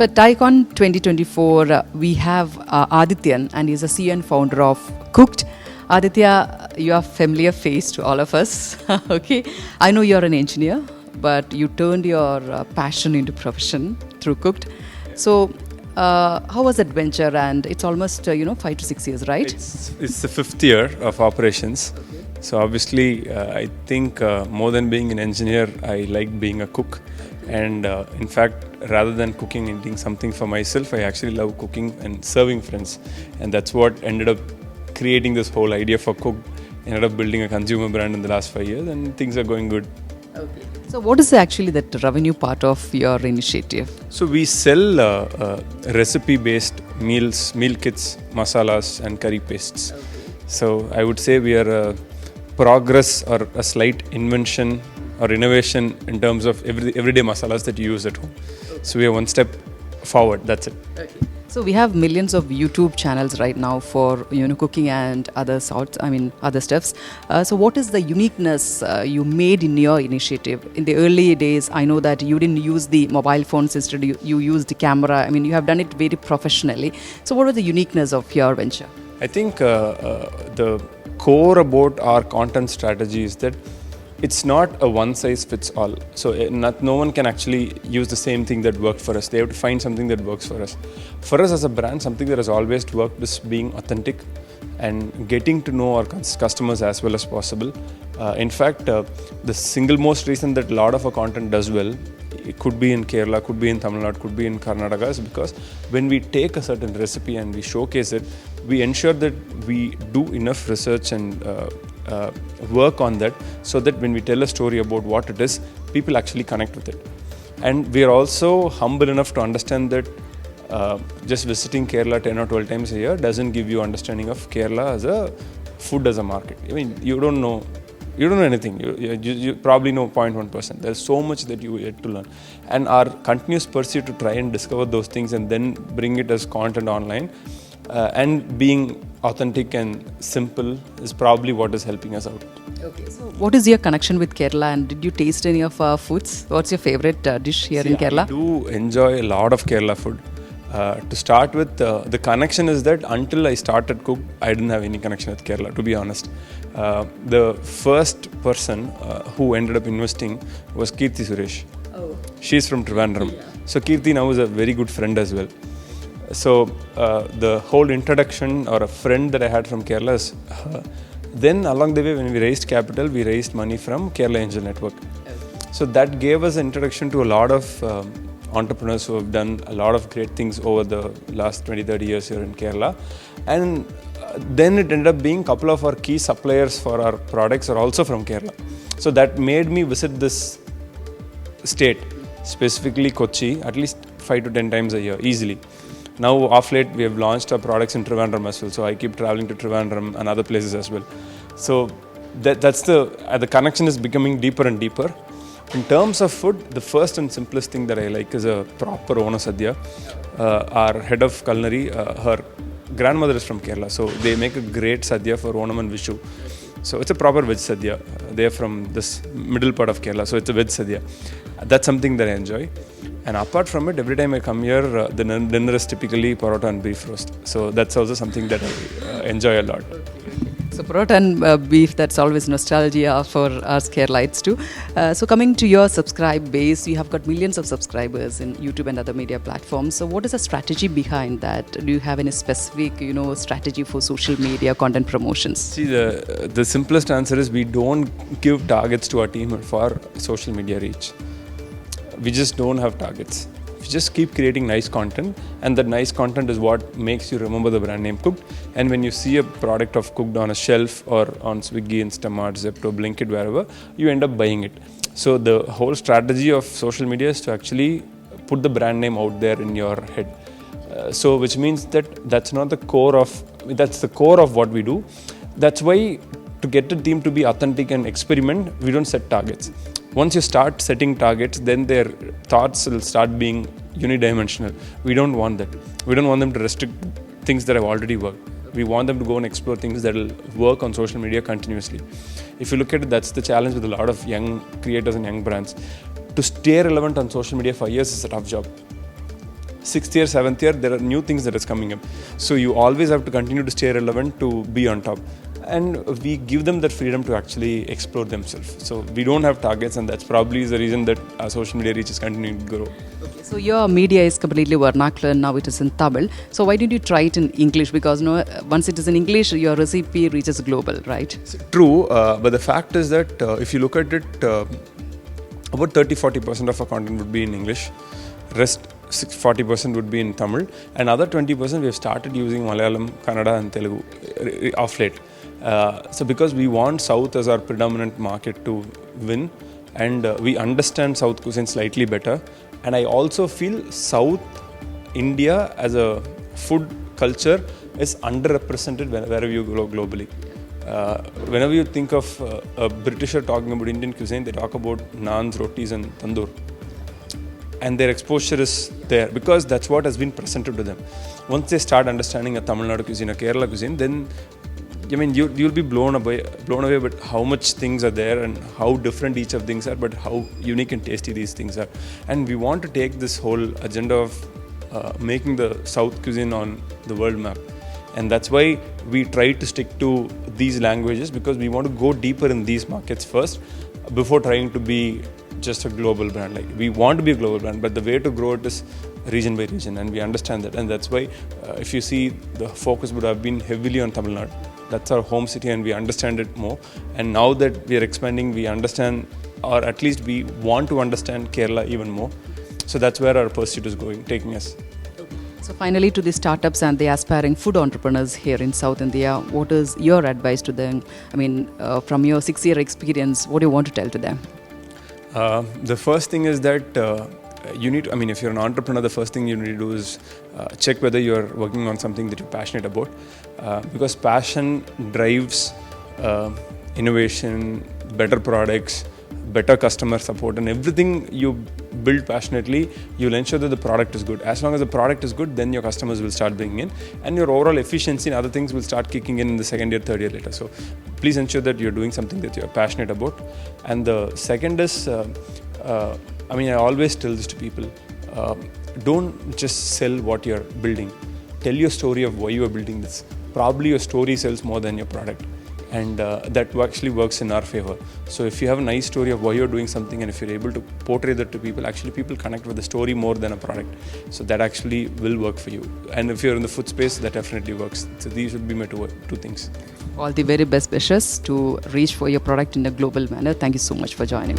So at TiECon 2024, we have Adityan, and he's a CEO and founder of Cooked. Aditya, you are familiar face to all of us. Okay, I know you're an engineer, but you turned your passion into profession through Cooked. So, how was that venture? And it's almost 5 to 6 years, right? It's the fifth year of operations. Okay. So obviously, I think more than being an engineer, I like being a cook. And in fact, rather than cooking and eating something for myself, I actually love cooking and serving friends. And that's what ended up creating this whole idea for Cooked. Ended up building a consumer brand in the last 5 years, and things are going good. Okay. So what is actually that revenue part of your initiative? So we sell recipe-based meals, meal kits, masalas and curry pastes. Okay. So I would say we are a progress or a slight invention or innovation in terms of everyday masalas that you use at home. Okay. So we are one step forward, that's it. Okay. So we have millions of YouTube channels right now for cooking and other sorts, other stuffs. So what is the uniqueness you made in your initiative? In the early days, I know that you didn't use the mobile phones, instead you used the camera. You have done it very professionally. So what was the uniqueness of your venture? I think the core about our content strategy is that it's not a one-size-fits-all. So no one can actually use the same thing that worked for us. They have to find something that works for us. For us as a brand, something that has always worked is being authentic and getting to know our customers as well as possible. In fact, the single most reason that a lot of our content does well, it could be in Kerala, could be in Tamil Nadu, could be in Karnataka, is because when we take a certain recipe and we showcase it, we ensure that we do enough research and work on that, so that when we tell a story about what it is, people actually connect with it. And we are also humble enough to understand that just visiting Kerala 10 or 12 times a year doesn't give you understanding of Kerala as a food as a market. You don't know anything. You probably know 0.1%. There's so much that you yet to learn. And our continuous pursuit to try and discover those things and then bring it as content online and being authentic and simple is probably what is helping us out. Okay, so what is your connection with Kerala, and did you taste any of our foods? What's your favorite dish here in Kerala? I do enjoy a lot of Kerala food. To start with, the connection is that until I started Cook, I didn't have any connection with Kerala, to be honest. The first person who ended up investing was Kirti Suresh. Oh. She's from Trivandrum. Yeah. So Kirti now is a very good friend as well. So the whole introduction or a friend that I had from Kerala is her. Then along the way, when we raised capital, we raised money from Kerala Angel Network. Okay. So that gave us an introduction to a lot of entrepreneurs who have done a lot of great things over the last 20-30 years here in Kerala. And then it ended up being a couple of our key suppliers for our products are also from Kerala. So that made me visit this state, specifically Kochi, at least 5 to 10 times a year, easily. Now, off late, we have launched our products in Trivandrum as well. So I keep traveling to Trivandrum and other places as well. So that's the connection is becoming deeper and deeper. In terms of food, the first and simplest thing that I like is a proper Ona Sadhya. Our head of culinary, her grandmother is from Kerala. So they make a great Sadhya for Onam and Vishu. So it's a proper veg Sadhya. They are from this middle part of Kerala. So it's a veg Sadhya. That's something that I enjoy. And apart from it, every time I come here, the dinner is typically parota and beef roast. So that's also something that I enjoy a lot. So parota and beef, that's always nostalgia for us Keralites too. So coming to your subscribe base, you have got millions of subscribers in YouTube and other media platforms. So what is the strategy behind that? Do you have any specific, strategy for social media content promotions? See, the simplest answer is we don't give targets to our team for social media reach. We just don't have targets. We just keep creating nice content, and that nice content is what makes you remember the brand name Cooked. And when you see a product of Cooked on a shelf or on Swiggy, Instamart, Zepto, Blinkit, wherever, you end up buying it. So the whole strategy of social media is to actually put the brand name out there in your head. So which means that that's the core of what we do. That's why to get the team to be authentic and experiment, we don't set targets. Once you start setting targets, then their thoughts will start being unidimensional. We don't want that. We don't want them to restrict things that have already worked. We want them to go and explore things that will work on social media continuously. If you look at it, that's the challenge with a lot of young creators and young brands. To stay relevant on social media for years is a tough job. sixth year, seventh year, there are new things that is coming up. So you always have to continue to stay relevant to be on top. And we give them that freedom to actually explore themselves. So we don't have targets, and that's probably the reason that our social media reach is continuing to grow. Okay, so your media is completely vernacular, now it is in Tamil. So why didn't you try it in English? Because once it is in English, your recipe reaches global, right? True, but the fact is that if you look at it, about 30-40% of our content would be in English. Rest 40% would be in Tamil, and other 20% we have started using Malayalam, Kannada and Telugu of late. So because we want South as our predominant market to win, and we understand South cuisine slightly better, and I also feel South India as a food culture is underrepresented wherever you go globally. Whenever you think of a Britisher talking about Indian cuisine, they talk about naans, rotis and tandoor. And their exposure is there because that's what has been presented to them. Once they start understanding a Tamil Nadu cuisine, a Kerala cuisine, then you'll be blown away with how much things are there and how different each of things are, but how unique and tasty these things are. And we want to take this whole agenda of making the South cuisine on the world map. And that's why we try to stick to these languages, because we want to go deeper in these markets first before trying to be just a global brand. Like, we want to be a global brand, but the way to grow it is region by region, and we understand that. And that's why if you see, the focus would have been heavily on Tamil Nadu. That's our home city, and we understand it more. And now that we are expanding, we understand, or at least we want to understand Kerala even more. So that's where our pursuit is going, taking us. So finally, to the startups and the aspiring food entrepreneurs here in South India, what is your advice to them? I mean, from your 6-year experience, what do you want to tell to them? The first thing is that you need to, if you're an entrepreneur, the first thing you need to do is check whether you're working on something that you're passionate about, because passion drives innovation, better products, better customer support, and everything you build passionately, you'll ensure that the product is good. As long as the product is good, then your customers will start bringing in, and your overall efficiency and other things will start kicking in the second year, third year later. So please ensure that you're doing something that you're passionate about. And the second is, I always tell this to people, don't just sell what you're building. Tell your story of why you are building this. Probably your story sells more than your product. And that actually works in our favor. So if you have a nice story of why you're doing something, and if you're able to portray that to people, actually people connect with the story more than a product. So that actually will work for you. And if you're in the food space, that definitely works. So these would be my two things. All the very best wishes to reach for your product in a global manner. Thank you so much for joining.